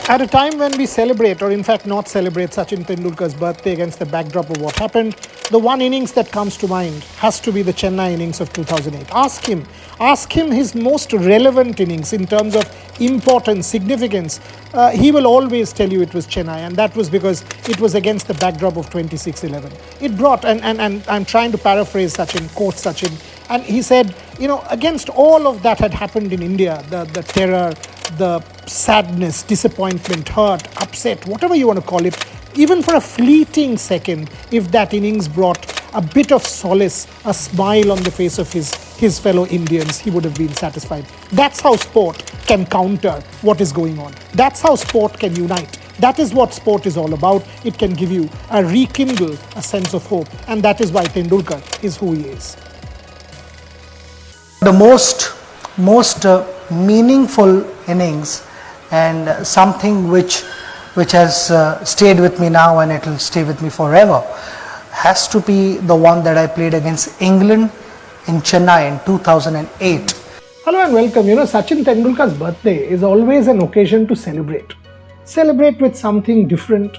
At a time when we celebrate, or in fact not celebrate, Sachin Tendulkar's birthday against the backdrop of what happened, the one innings that comes to mind has to be the Chennai innings of 2008. Ask him his most relevant innings in terms of importance, significance. He will always tell you it was Chennai, and that was because it was against the backdrop of 26-11. It brought, and I'm trying to paraphrase Sachin, quote Sachin, and he said, against all of that had happened in India, the terror, the sadness, disappointment, hurt, upset, whatever you want to call it, even for a fleeting second, if that innings brought a bit of solace, a smile on the face of his fellow Indians, he would have been satisfied. That's how sport can counter what is going on. That's how sport can unite. That is what sport is all about. It can give you rekindle a sense of hope, and that is why Tendulkar is who he is. The most meaningful innings and something which has stayed with me now and it will stay with me forever has to be the one that I played against England in Chennai in 2008. Hello and welcome. Sachin Tendulkar's birthday is always an occasion to celebrate. Celebrate with something different.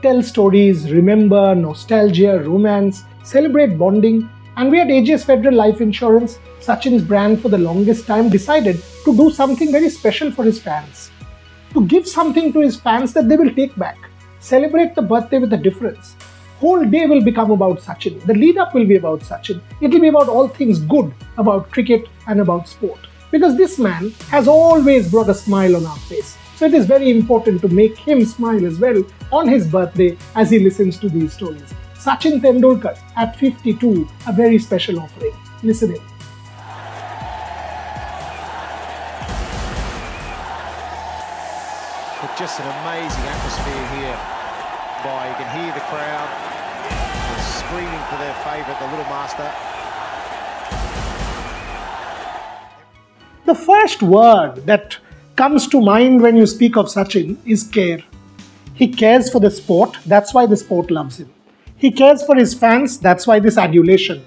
Tell stories, remember, nostalgia, romance, celebrate bonding. And we at AGS Federal Life Insurance, Sachin's brand for the longest time, decided to do something very special for his fans. To give something to his fans that they will take back. Celebrate the birthday with a difference. Whole day will become about Sachin. The lead up will be about Sachin. It will be about all things good about cricket and about sport. Because this man has always brought a smile on our face. So it is very important to make him smile as well on his birthday as he listens to these stories. Sachin Tendulkar at 52, a very special offering. Listen in. But just an amazing atmosphere here. You can hear the crowd screaming for their favourite, the little master. The first word that comes to mind when you speak of Sachin is care. He cares for the sport, that's why the sport loves him. He cares for his fans, that's why this adulation.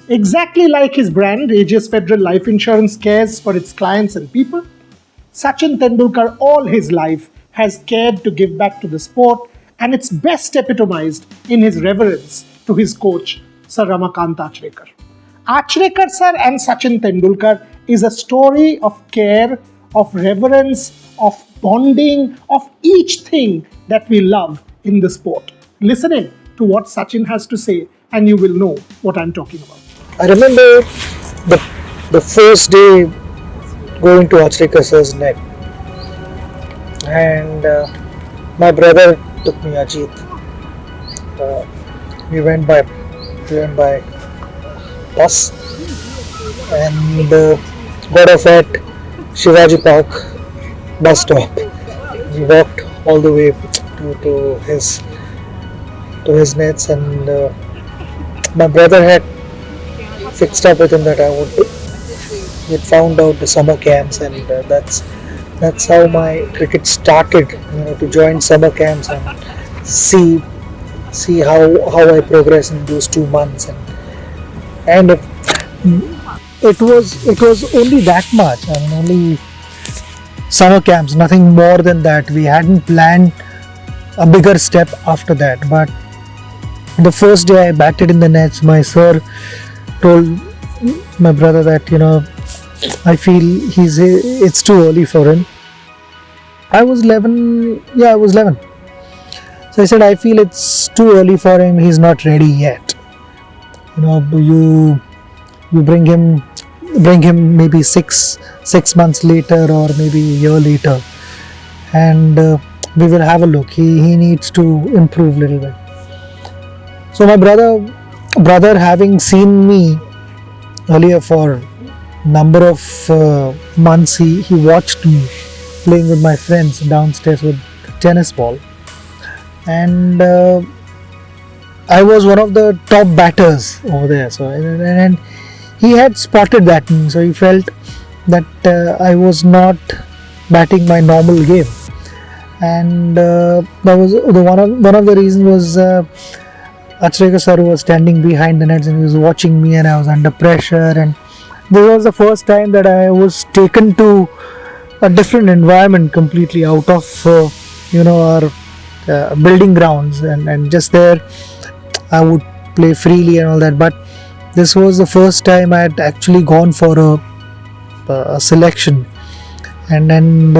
Exactly like his brand, AGS Federal Life Insurance cares for its clients and people, Sachin Tendulkar all his life has cared to give back to the sport, and it's best epitomized in his reverence to his coach, Sir Ramakant Achrekar. Achrekar sir and Sachin Tendulkar is a story of care, of reverence, of bonding, of each thing that we love in the sport. Listen in to what Sachin has to say and you will know what I'm talking about. I remember the first day going to Achrekar sir's net, and my brother took me, Ajit. We went by bus and got off at Shivaji Park bus stop. We walked all the way to his nets, and my brother had fixed up with him that I would. He had found out the summer camps, and that's how my cricket started. To join summer camps and see how I progress in those 2 months, and it was only that much. Only summer camps, nothing more than that. We hadn't planned a bigger step after that. But the first day I batted in the nets, my sir told my brother that I feel it's too early for him. I was 11. Yeah, I was 11. So I said, I feel it's too early for him. He's not ready yet. You bring him maybe six months later, or maybe a year later, and we will have a look. He needs to improve a little bit. So my brother having seen me earlier for number of months, he watched me playing with my friends downstairs with tennis ball, and I was one of the top batters over there. So and he had spotted that, so he felt that I was not batting my normal game, and that was one of the reasons was Achrekar sir was standing behind the nets and he was watching me, and I was under pressure, and this was the first time that I was taken to a different environment completely out of our building grounds, and just there I would play freely and all that. But this was the first time I had actually gone for a selection, and then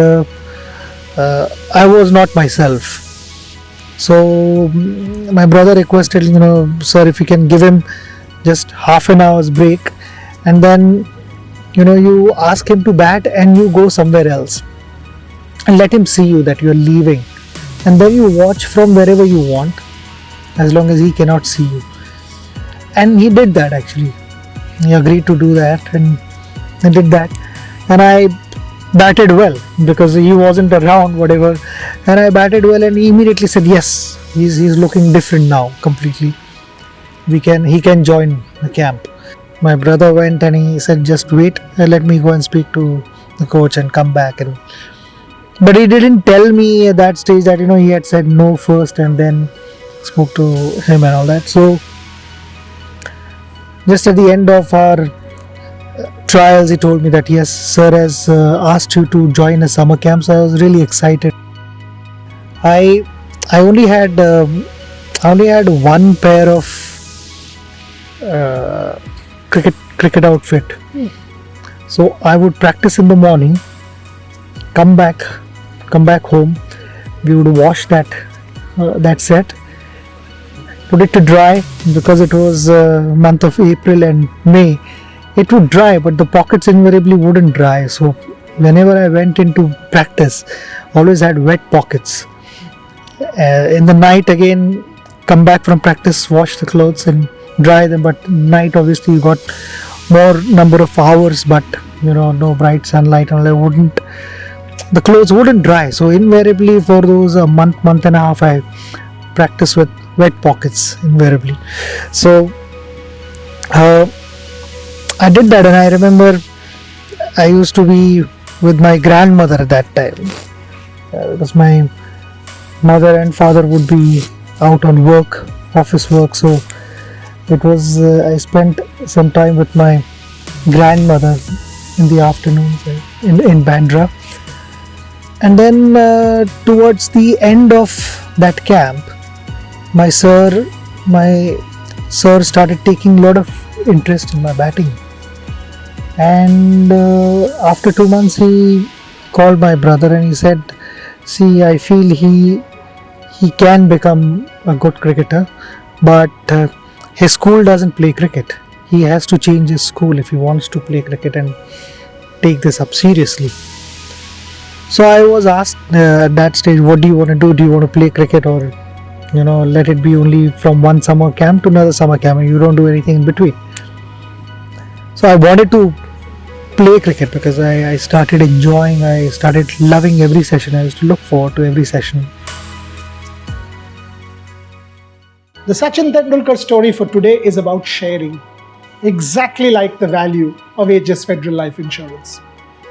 I was not myself. So my brother requested, sir, if you can give him just half an hour's break, and then you ask him to bat and you go somewhere else and let him see you that you're leaving, and then you watch from wherever you want as long as he cannot see you. And he did that. Actually, he agreed to do that, and I did that, and I batted well because he wasn't around, whatever, and I batted well, and he immediately said yes, he's looking different now completely. He can join the camp. My brother went and he said, just wait, let me go and speak to the coach and come back. But he didn't tell me at that stage that he had said no first and then spoke to him and all that. So just at the end of our trials, he told me that yes, sir has asked you to join a summer camp. So I was really excited. I only had one pair of cricket outfit. So I would practice in the morning, come back home. We would wash that set, put it to dry, because it was month of April and May. It would dry, but the pockets invariably wouldn't dry. So whenever I went into practice, always had wet pockets. In the night again, come back from practice, wash the clothes and dry them. But night obviously you got more number of hours, but no bright sunlight, and the clothes wouldn't dry. So invariably for those a month and a half, I practice with wet pockets invariably. So I did that, and I remember I used to be with my grandmother at that time, because my mother and father would be out on work, office work. So it was I spent some time with my grandmother in the afternoons in Bandra. And then towards the end of that camp, my sir started taking a lot of interest in my batting. And after 2 months, he called my brother and he said, see, I feel he can become a good cricketer, but his school doesn't play cricket. He has to change his school if he wants to play cricket and take this up seriously. So I was asked at that stage, what do you want to do? Do you want to play cricket, or let it be only from one summer camp to another summer camp and you don't do anything in between? So I wanted to play cricket because I started enjoying, I started loving every session. I used to look forward to every session. The Sachin Tendulkar story for today is about sharing, exactly like the value of Aegis Federal Life Insurance.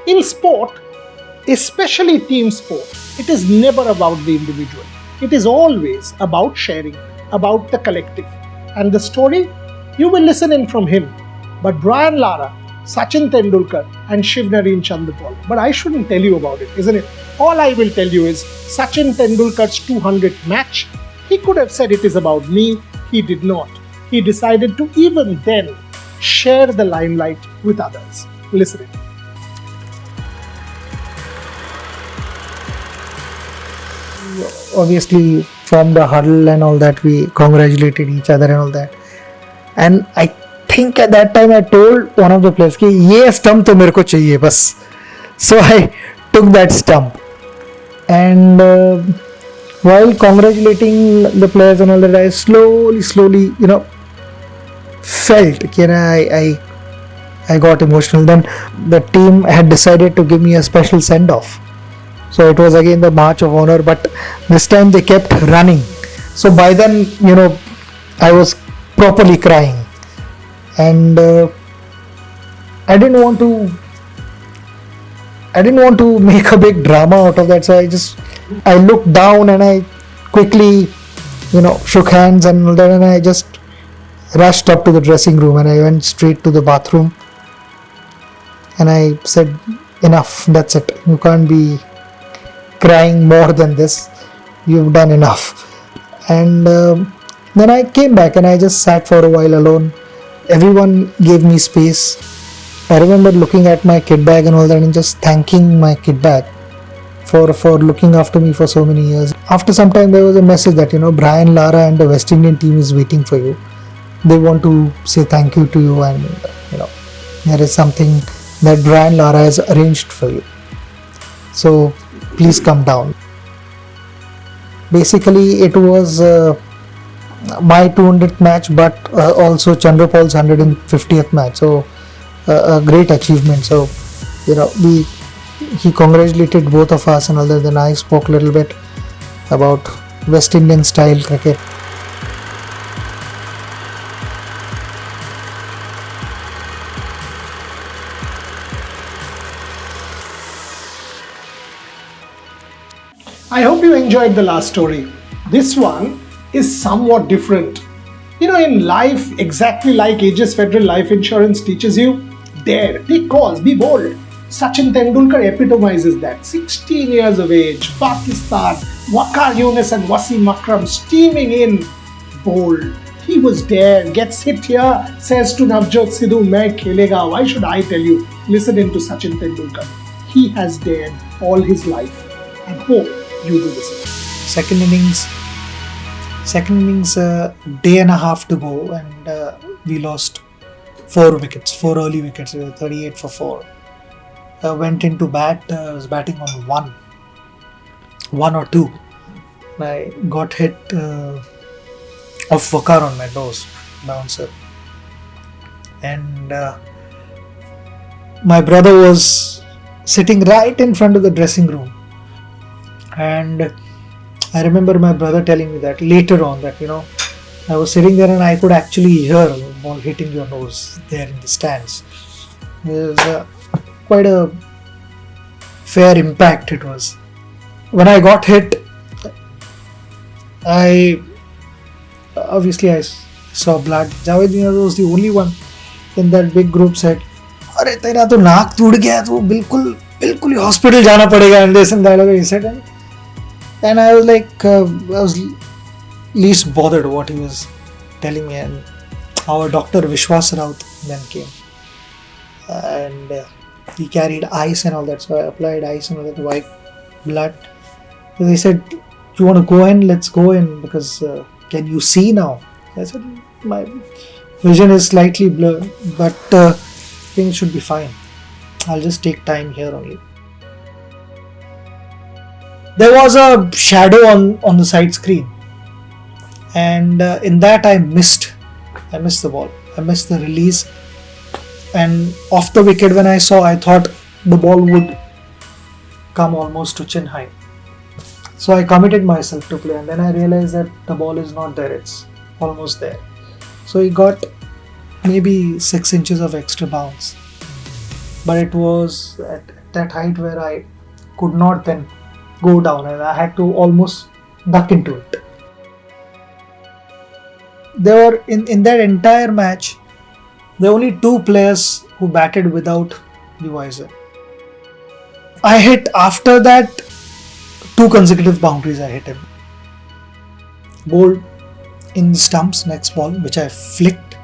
In sport, especially team sport, it is never about the individual. It is always about sharing, about the collective. And the story, you will listen in from him. But Brian Lara, Sachin Tendulkar and Shivnarine Chanderpaul. But I shouldn't tell you about it, isn't it? All I will tell you is Sachin Tendulkar's 200th match. He could have said it is about me. He did not. He decided to even then share the limelight with others. Listen in. Obviously from the huddle and all that, we congratulated each other and all that. And I think at that time I told one of the players कि ये stump तो मेरे को चाहिए बस. So I took that stump, and while congratulating the players and all that, I slowly felt that I got emotional. Then the team had decided to give me a special send-off. So it was again the March of Honor, but this time they kept running. So by then, I was properly crying, and I didn't want to make a big drama out of that. So I looked down and I quickly, shook hands and all that, and I just rushed up to the dressing room and I went straight to the bathroom and I said, enough. That's it. You can't be crying more than this. You've done enough. And then I came back and I just sat for a while alone. Everyone gave me space. I remember looking at my kit bag and all that and just thanking my kit bag for looking after me for so many years. After some time, there was a message that, Brian Lara and the West Indian team is waiting for you. They want to say thank you to you, and there is something that Brian Lara has arranged for you. So please come down. Basically, it was my 200th match, but also Chandrapal's 150th match. So a great achievement. So he congratulated both of us, and other than I spoke a little bit about West Indian style cricket. I hope you enjoyed the last story. This one is somewhat different. In life, exactly like Aegis Federal Life Insurance teaches you, dare, take calls, be bold. Sachin Tendulkar epitomizes that. 16 years of age, Pakistan, Waqar Younis and Wasim Akram steaming in, bold. He was there, gets hit here, says to Navjot Sidhu, "Main khelega." Why should I tell you? Listen in to Sachin Tendulkar. He has dared all his life, and hope you do the same. Second innings, day and a half to go, and we lost 4 wickets, 4 early wickets, 38 for 4. Went into bat, I was batting on 1 or 2. I got hit of Waqar on my nose, bouncer. And my brother was sitting right in front of the dressing room. And I remember my brother telling me that later on that, I was sitting there and I could actually hear a ball hitting your nose there in the stands. It was quite a fair impact it was. When I got hit, I saw blood. Javed Mia was the only one in that big group said, "Arey tera to naak tood gaya, to bilkul hospital jana padega," and this and that he said. And I was like, I was least bothered what he was telling me, and our doctor Vishwas Raut then came, and he carried ice and all that, so I applied ice and all that to wipe blood. So they said, "You want to go in? Let's go in, because can you see now?" I said, "My vision is slightly blurred, but things should be fine. I'll just take time here only." There was a shadow on the side screen, and in that I missed the ball. I missed the release, and off the wicket when I saw, I thought the ball would come almost to chin height. So I committed myself to play, and then I realized that the ball is not there, it's almost there. So he got maybe 6 inches of extra bounce, but it was at that height where I could not then go down, and I had to almost duck into it. There were in that entire match, there were only 2 players who batted without the visor. I hit after that 2 consecutive boundaries. I hit him. Bowled in the stumps next ball, which I flicked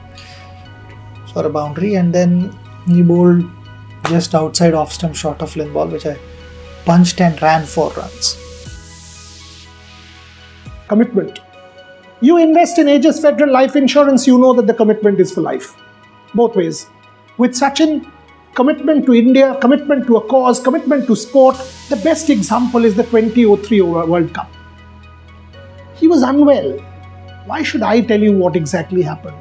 for a boundary, and then he bowled just outside off stump short of length ball, which I punched and ran 4 runs. Commitment. You invest in Aegis Federal Life Insurance, you know that the commitment is for life. Both ways. With Sachin, commitment to India, commitment to a cause, commitment to sport. The best example is the 2003 World Cup. He was unwell. Why should I tell you what exactly happened?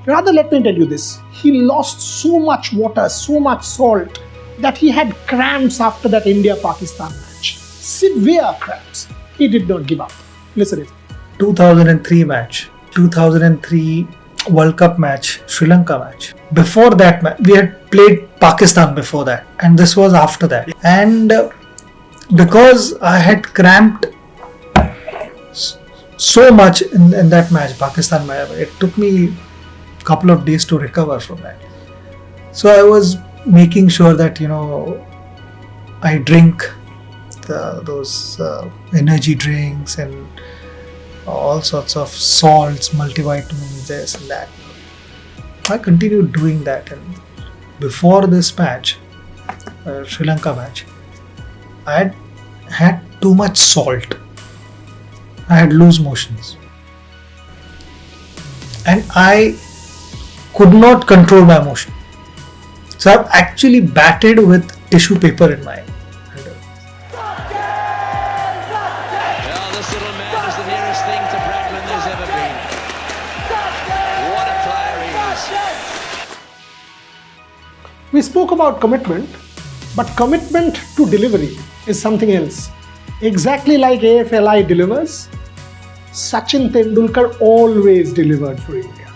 Rather, let me tell you this. He lost so much water, so much salt, that he had cramps after that India-Pakistan match. Severe cramps. He did not give up. Listen it. 2003 match, 2003 World Cup match, Sri Lanka match. Before that match, we had played Pakistan before that, and this was after that. And because I had cramped so much in that match, Pakistan match, it took me a couple of days to recover from that. So I was making sure that I drink those energy drinks and all sorts of salts, multivitamins, this and that. I continued doing that, and before this match, Sri Lanka match, I had too much salt. I had loose motions, and I could not control my emotion. So I've actually batted with tissue paper in my hand. Well, this little man is the nearest thing to Bradman there's ever been. What a player he is. We spoke about commitment, but commitment to delivery is something else. Exactly like AFLI delivers, Sachin Tendulkar always delivered for India.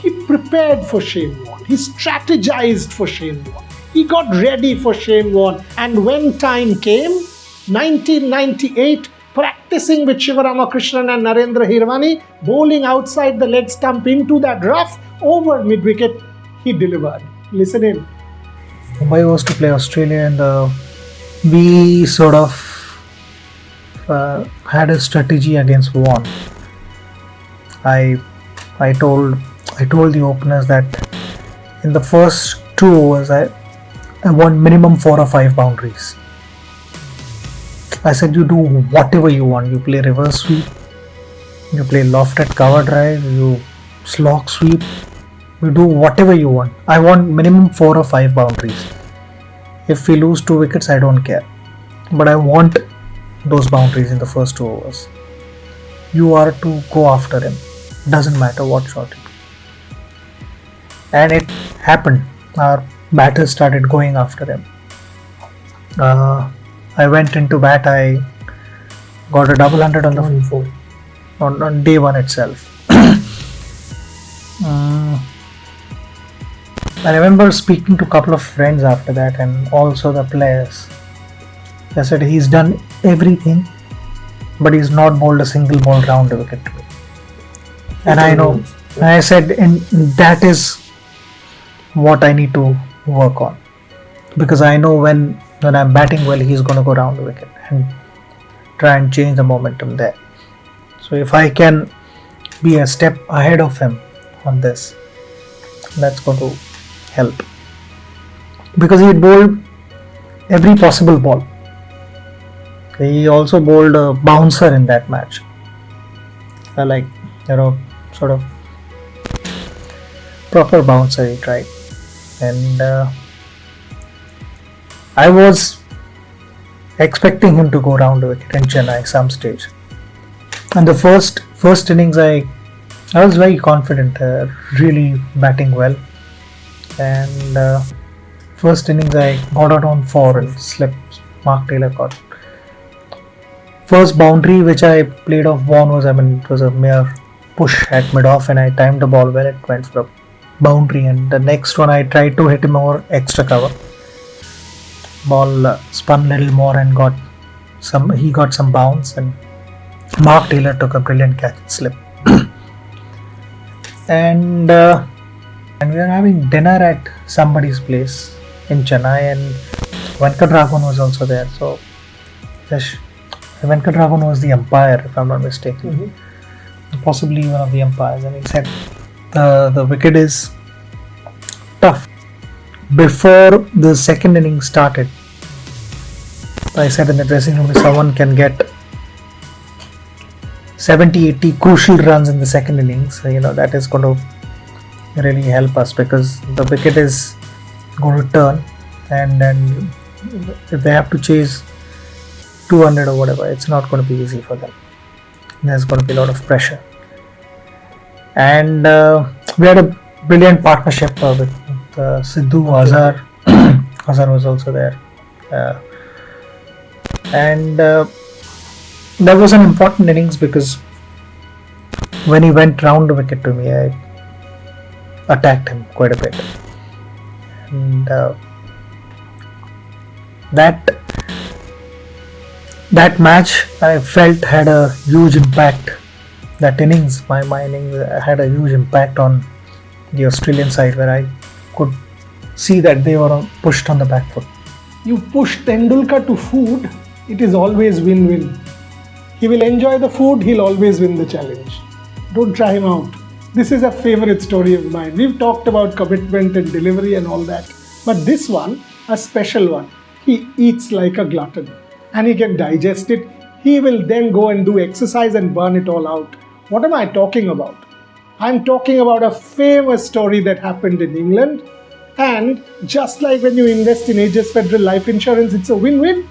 He prepared for Shane Warne. He strategized for Shane Warne. He got ready for Shane Warne. And when time came, 1998, practicing with Shivaramakrishnan and Narendra Hirvani, bowling outside the leg stump into that rough over mid-wicket, he delivered. Listen in. Mumbai was to play Australia, and we sort of had a strategy against Warne. I told the openers that in the first 2 overs I want minimum 4 or 5 boundaries. I said, you do whatever you want. You play reverse sweep, you play lofted cover drive, you slog sweep, you do whatever you want. I want minimum 4 or 5 boundaries. If we lose 2 wickets, I don't care, but I want those boundaries in the first 2 overs. You are to go after him, doesn't matter what shot it is. And it happened. Our batters started going after him. I went into bat. I got a double hundred on the on day 1 itself. I remember speaking to a couple of friends after that, and also the players. I said, he's done everything, but he's not bowled a single ball round the wicket. And I know, and I said, and that is what I need to work on, because I know when I'm batting well, he's going to go round the wicket and try and change the momentum there. So if I can be a step ahead of him on this, that's going to help, because he bowled every possible ball. He also bowled a bouncer in that match, sort of proper bouncer he tried. And I was expecting him to go round the wicket in Chennai some stage. And the first innings, I was very confident, really batting well. And first innings, I got out on 4 and slipped. Mark Taylor caught. First boundary which I played off Warne was, it was a mere push at mid-off, and I timed the ball well. It went for a boundary, and the next one I tried to hit him over extra cover. Ball spun a little more and he got some bounce, and Mark Taylor took a brilliant catch and slip. And we were having dinner at somebody's place in Chennai, and Venkatraghvan was also there. So Venkatraghvan was the umpire, if I'm not mistaken. Possibly one of the umpires, and he said the wicket is tough. Before the second inning started, I said in the dressing room, if someone can get 70-80 crucial runs in the second innings, that is going to really help us, because the wicket is going to turn, and then if they have to chase 200 or whatever, it's not going to be easy for them. There's going to be a lot of pressure. And we had a brilliant partnership with Sidhu, Azhar. Azhar was also there. And that was an important innings, because when he went round the wicket to me, I attacked him quite a bit. And that match, I felt, had a huge impact. That innings, my innings, had a huge impact on the Australian side, where I could see that they were pushed on the back foot. You push Tendulkar to food, it is always win-win. He will enjoy the food, he'll always win the challenge. Don't try him out. This is a favorite story of mine. We've talked about commitment and delivery and all that. But this one, a special one. He eats like a glutton and he can digest it. He will then go and do exercise and burn it all out. What am I talking about? I'm talking about a famous story that happened in England. And just like when you invest in Aegis Federal Life Insurance, it's a win-win.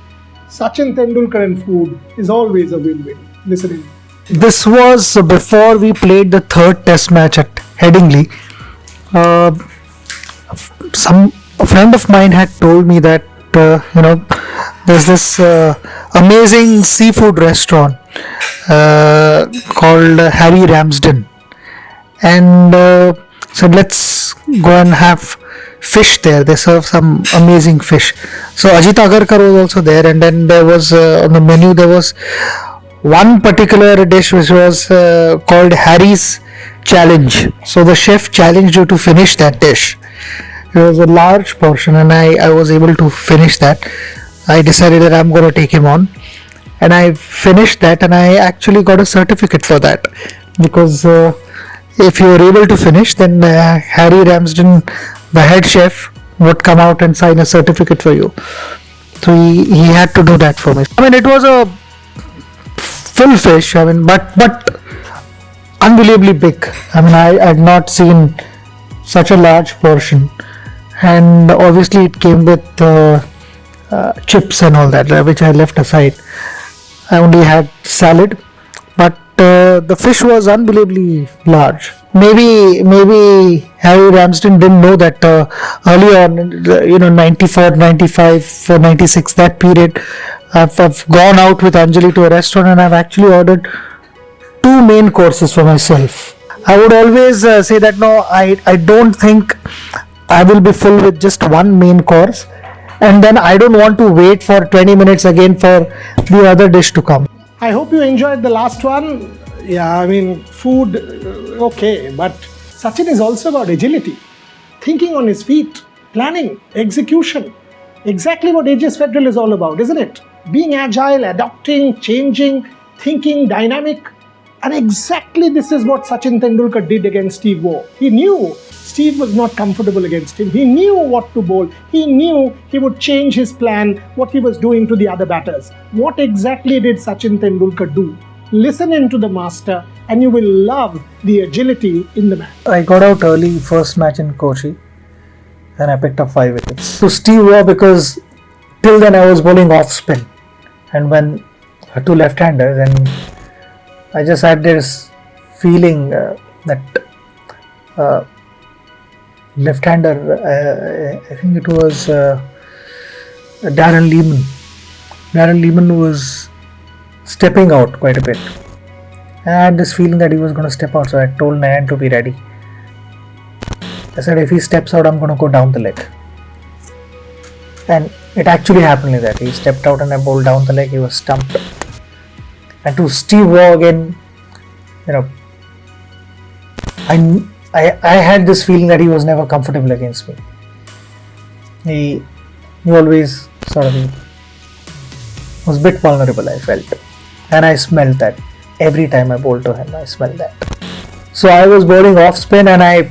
Sachin Tendulkar and food is always a win-win. Listen in. This was before we played the third test match at Headingley. A friend of mine had told me that there's this amazing seafood restaurant called Harry Ramsden, and said let's go and have fish there. They serve some amazing fish. So Ajit Agarkar was also there, and then there was on the menu there was one particular dish which was called Harry's Challenge. So the chef challenged you to finish that dish. It was a large portion and I was able to finish that. I decided that I'm going to take him on, and I finished that, and I actually got a certificate for that, because if you were able to finish, then Harry Ramsden, the head chef, would come out and sign a certificate for you. So he had to do that for me. I mean, it was a full fish, but unbelievably big. I mean, I had not seen such a large portion, and obviously it came with chips and all that, which I left aside. I only had salad, but the fish was unbelievably large. Maybe Harry Ramsden didn't know that early on, 94, 95, 96, that period, I've gone out with Anjali to a restaurant and I've actually ordered 2 main courses for myself. I would always say that no, I don't think I will be full with just one main course, and then I don't want to wait for 20 minutes again for the other dish to come. I hope you enjoyed the last one. Yeah, I mean, food, okay, but Sachin is also about agility, thinking on his feet, planning, execution. Exactly what Aegis Federal is all about, isn't it? Being agile, adapting, changing, thinking, dynamic. And exactly this is what Sachin Tendulkar did against Steve Waugh. He knew Steve was not comfortable against him. He knew what to bowl. He knew he would change his plan, what he was doing to the other batters. What exactly did Sachin Tendulkar do? Listen into the master and you will love the agility in the match. I got out early first match in Kochi and I picked up 5 wickets. So Steve Waugh, because till then I was bowling off spin, and when 2 left-handers, and I just had this feeling that left-hander, I think it was Darren Lehman. Darren Lehman was stepping out quite a bit. And I had this feeling that he was going to step out, so I told Nayan to be ready. I said, if he steps out, I'm going to go down the leg. And it actually happened like that. He stepped out and I bowled down the leg. He was stumped. And to Steve Waugh again, I had this feeling that he was never comfortable against me. He always sort of was a bit vulnerable, I felt. And I smelled that. Every time I bowled to him, I smelled that. So I was bowling off spin, and I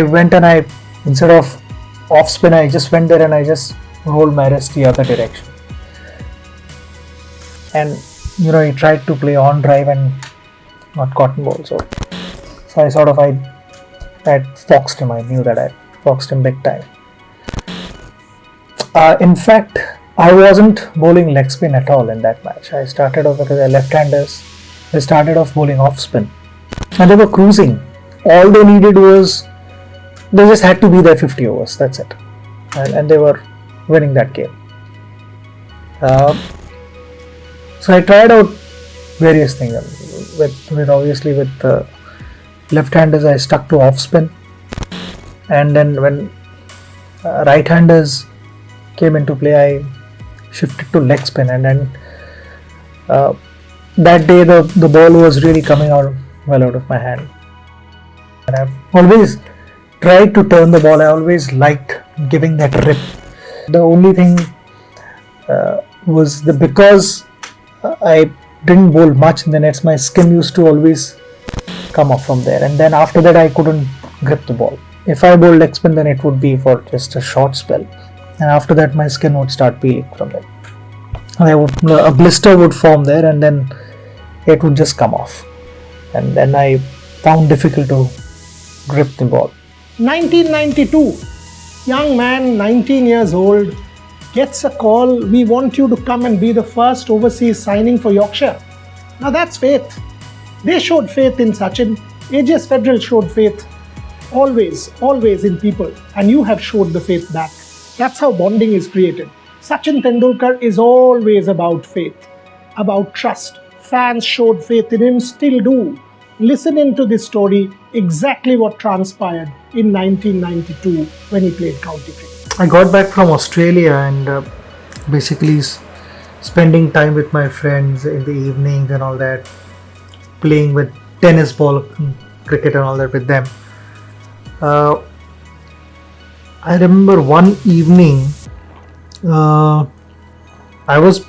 went and instead of off spin, I just went there and I just rolled my wrist the other direction. And he tried to play on drive and not cotton ball. So I had foxed him. I knew that I foxed him big time. In fact, I wasn't bowling leg spin at all in that match. I started off because they're left-handers. They started off bowling off spin, and they were cruising. All they needed was, they just had to be there 50 overs. That's it, and they were winning that game. So I tried out various things. With left-handers, I stuck to off spin, and then when right-handers came into play, I shifted to leg spin, and then that day the ball was really coming out of my hand. And I've always tried to turn the ball. I always liked giving that rip. The only thing was because I didn't bowl much in the nets, my skin used to always come up from there, and then after that I couldn't grip the ball. If I bowled leg spin, then it would be for just a short spell, and after that my skin would start peeling from there. A blister would form there, and then it would just come off, and then I found difficult to grip the ball. 1992, young man, 19 years old, gets a call, we want you to come and be the first overseas signing for Yorkshire. Now that's faith. They showed faith in Sachin. AJS Federal showed faith always in people, and you have showed the faith back. That's how bonding is created. Sachin Tendulkar is always about faith, about trust. Fans showed faith in him, still do. Listen into this story, exactly what transpired in 1992 when he played county cricket. I got back from Australia and basically spending time with my friends in the evenings and all that, playing with tennis ball, cricket and all that with them. I remember one evening I was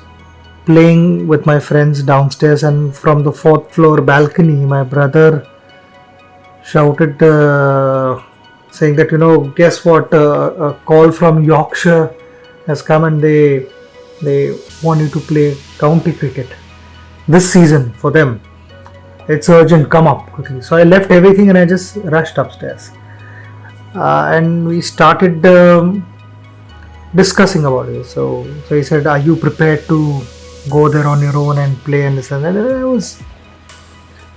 playing with my friends downstairs, and from the 4th floor balcony my brother shouted saying that, guess what, a call from Yorkshire has come and they want you to play county cricket this season for them. It's urgent, come up quickly. So I left everything and I just rushed upstairs, and we started discussing about it. So he said, are you prepared to go there on your own and play and this and that? And I was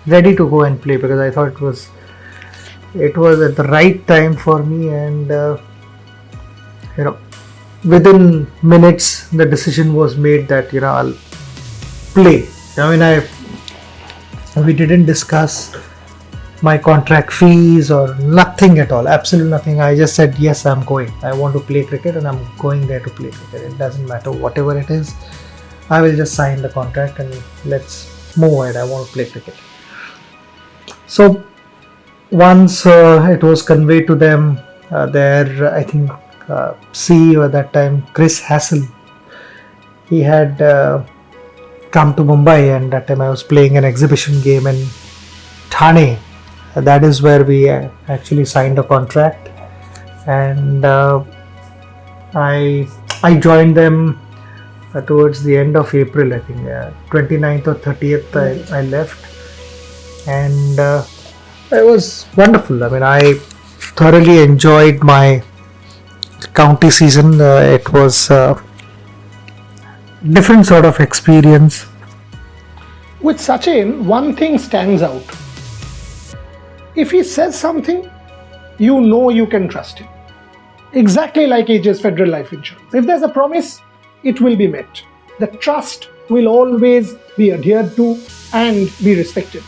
ready to go and play because I thought it was at the right time for me, and within minutes the decision was made that I'll play. We didn't discuss my contract fees or nothing at all, absolutely nothing. I just said, yes, I'm going. I want to play cricket and I'm going there to play cricket. It doesn't matter whatever it is. I will just sign the contract and let's move ahead. I want to play cricket. So once it was conveyed to them, I think CEO at that time, Chris Hassel, he had come to Mumbai, and that time I was playing an exhibition game in Thane. That is where we actually signed a contract, and I joined them towards the end of April, I think 29th or 30th I left, and it was wonderful. I thoroughly enjoyed my county season. It was different sort of experience. With Sachin, one thing stands out. If he says something, you can trust him. Exactly like AJS Federal Life Insurance. If there's a promise, it will be met. The trust will always be adhered to and be respected.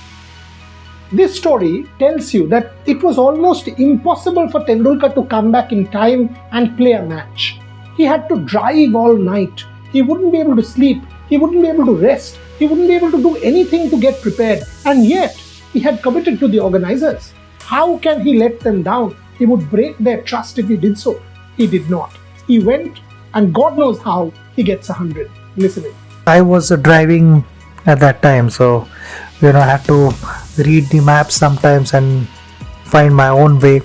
This story tells you that it was almost impossible for Tendulkar to come back in time and play a match. He had to drive all night. He wouldn't be able to sleep. He wouldn't be able to rest. He wouldn't be able to do anything to get prepared. And yet, he had committed to the organizers. How can he let them down? He would break their trust if he did so. He did not. He went, and God knows how he gets 100. Listening. I was driving at that time, so I had to read the maps sometimes and find my own way.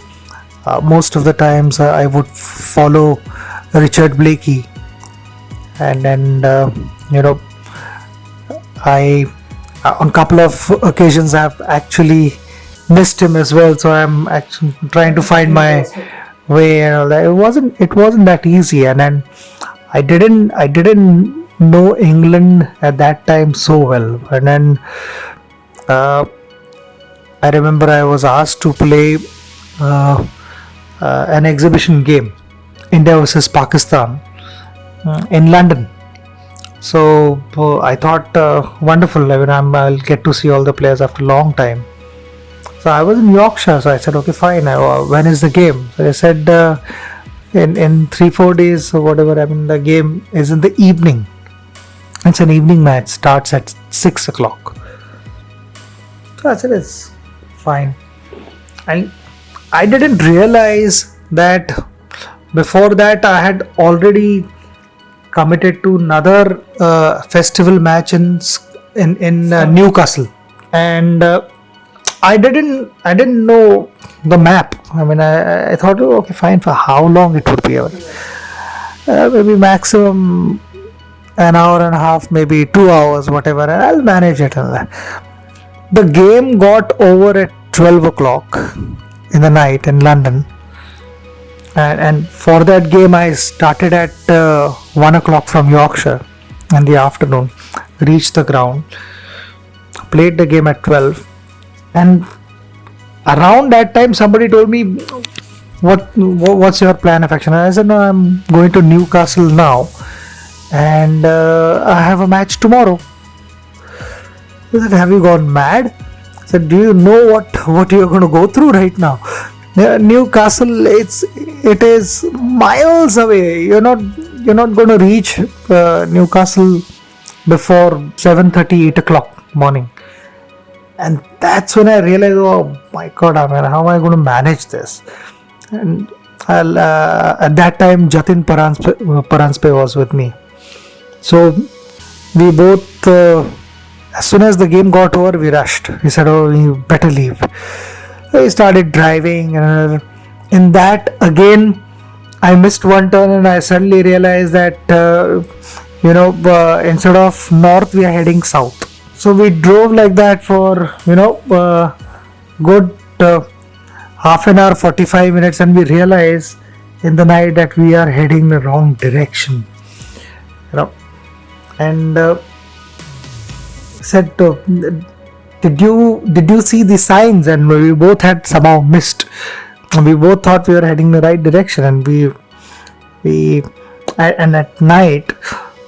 Most of the times I would follow Richard Blakey, and then I on a couple of occasions I've actually missed him as well, so I'm actually trying to find my way and all that. It wasn't that easy, and then I didn't know England at that time so well, and then I remember I was asked to play an exhibition game, India versus Pakistan, in London. So I thought, wonderful. I'll get to see all the players after a long time. So I was in Yorkshire, so I said, okay, fine. When is the game? So they said in 3-4 days or whatever. The game is in the evening. It's an evening match. Starts at 6 o'clock. So I said, it's fine. And I didn't realize that before that, I had already committed to another festival match in Newcastle, and I didn't know the map. I mean, I thought, oh, okay, fine. For how long it would be? Maybe maximum an hour and a half, maybe 2 hours, whatever. And I'll manage it. The game got over at 12 o'clock in the night in London, and for that game I started at 1 o'clock from Yorkshire in the afternoon. Reached the ground, played the game at 12, and around that time somebody told me, what's your plan of action? I said, no, I'm going to Newcastle now, and I have a match tomorrow. He said, have you gone mad? I said, do you know what you're going to go through right now? Newcastle, it is miles away. You're not going to reach Newcastle before 7:30, 8 o'clock morning. And that's when I realized, oh my God, I mean, how am I going to manage this? And at that time, Jatin Paranspe was with me. So we both, as soon as the game got over, we rushed. He said, oh, you better leave. We started driving, and in that again I missed one turn, and I suddenly realized that instead of north we are heading south. So we drove like that for good half an hour, 45 minutes, and we realized in the night that we are heading the wrong direction. And said, did you see the signs? And we both had somehow missed. We both thought we were heading the right direction, and and at night,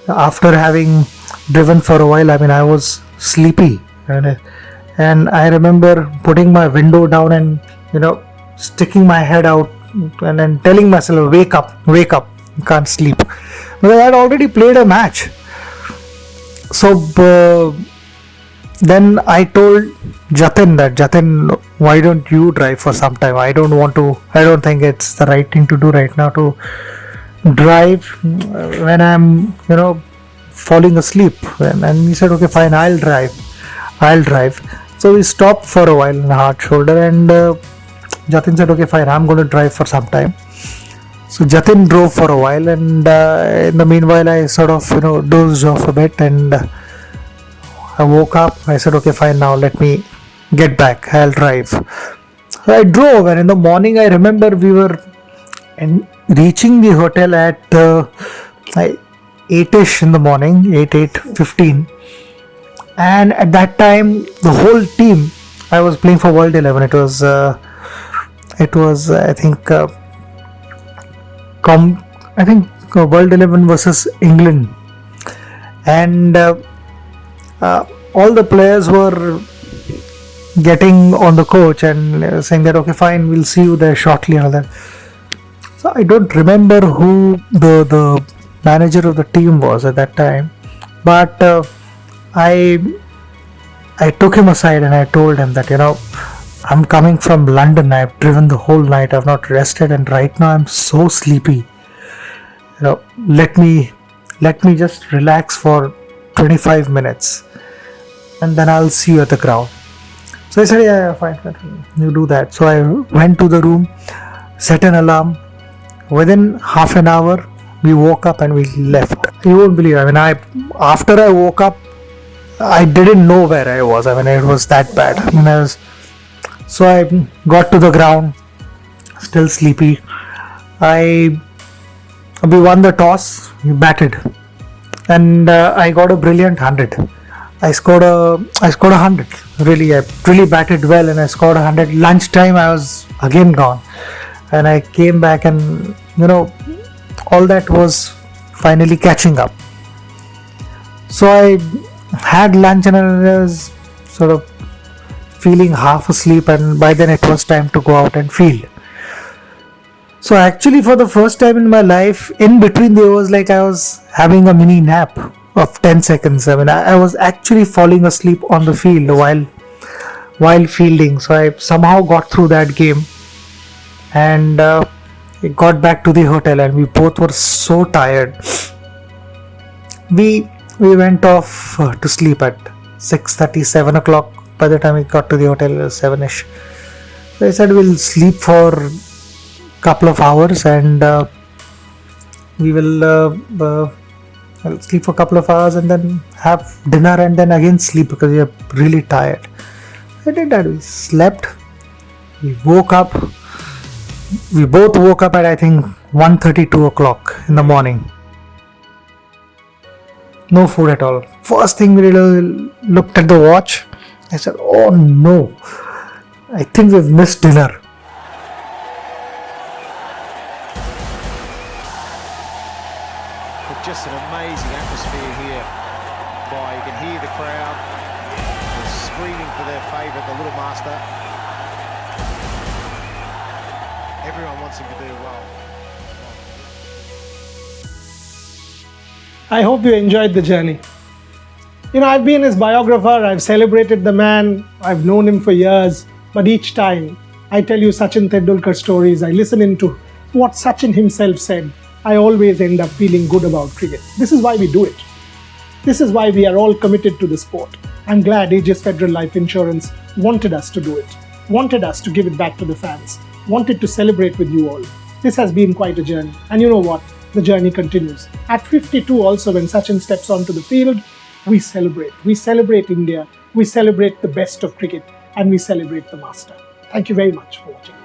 after having driven for a while, I mean, I was sleepy, and I remember putting my window down and sticking my head out and then telling myself, wake up, you can't sleep, because I had already played a match. So then I told Jatin, why don't you drive for some time? I don't think it's the right thing to do right now to drive when I'm falling asleep. And he said, okay, fine, I'll drive. So we stopped for a while in Hard Shoulder, and Jatin said, okay, fine, I'm going to drive for some time. So Jatin drove for a while, and in the meanwhile I sort of dozed off a bit, and I woke up. I said, okay, fine, now let me get back, I'll drive. So I drove, and in the morning I remember we were reaching the hotel at 8ish in the morning, 8:15, and at that time the whole team, I was playing for World 11. It was I think World 11 versus England, and all the players were getting on the coach and saying that, okay, fine, we'll see you there shortly and all that. So I don't remember who the manager of the team was at that time, but I took him aside and I told him that I'm coming from London, I've driven the whole night, I've not rested, and right now I'm so sleepy. Let me just relax for 25 minutes and then I'll see you at the ground. So I said, yeah, fine, you do that. So I went to the room, set an alarm. Within half an hour, we woke up and we left. You won't believe, after I woke up, I didn't know where I was. It was that bad. So I got to the ground, still sleepy. We won the toss, we batted, and I got a brilliant 100. I scored a 100. Really, I really batted well, and I scored a 100. Lunchtime, I was again gone, and I came back, and all that was finally catching up. So I had lunch, and I was sort of feeling half asleep, and by then it was time to go out and field. So actually, for the first time in my life, in between there was like I was having a mini nap of 10 seconds. I was actually falling asleep on the field while fielding. So I somehow got through that game, and We got back to the hotel and we both were so tired. We went off to sleep at 6:30, 7 o'clock. By the time we got to the hotel, it was 7ish. So I said we'll sleep for a couple of hours and we will I'll sleep for a couple of hours and then have dinner and then again sleep because we are really tired. I did that. We slept. We woke up. We both woke up at I think 1:30, 2 o'clock in the morning. No food at all. First thing we looked at the watch. I said, "Oh no, I think we've missed dinner." But just an amazing atmosphere here. You can hear the crowd screaming for their favourite, the little master. Everyone wants him to do well. I hope you enjoyed the journey. I've been his biographer, I've celebrated the man, I've known him for years, but each time I tell you Sachin Tendulkar stories, I listen into what Sachin himself said, I always end up feeling good about cricket. This is why we do it. This is why we are all committed to the sport. I'm glad Aegis Federal Life Insurance wanted us to do it, wanted us to give it back to the fans, wanted to celebrate with you all. This has been quite a journey, and you know what? The journey continues. At 52 also, when Sachin steps onto the field, we celebrate. We celebrate India, we celebrate the best of cricket, and we celebrate the master. Thank you very much for watching.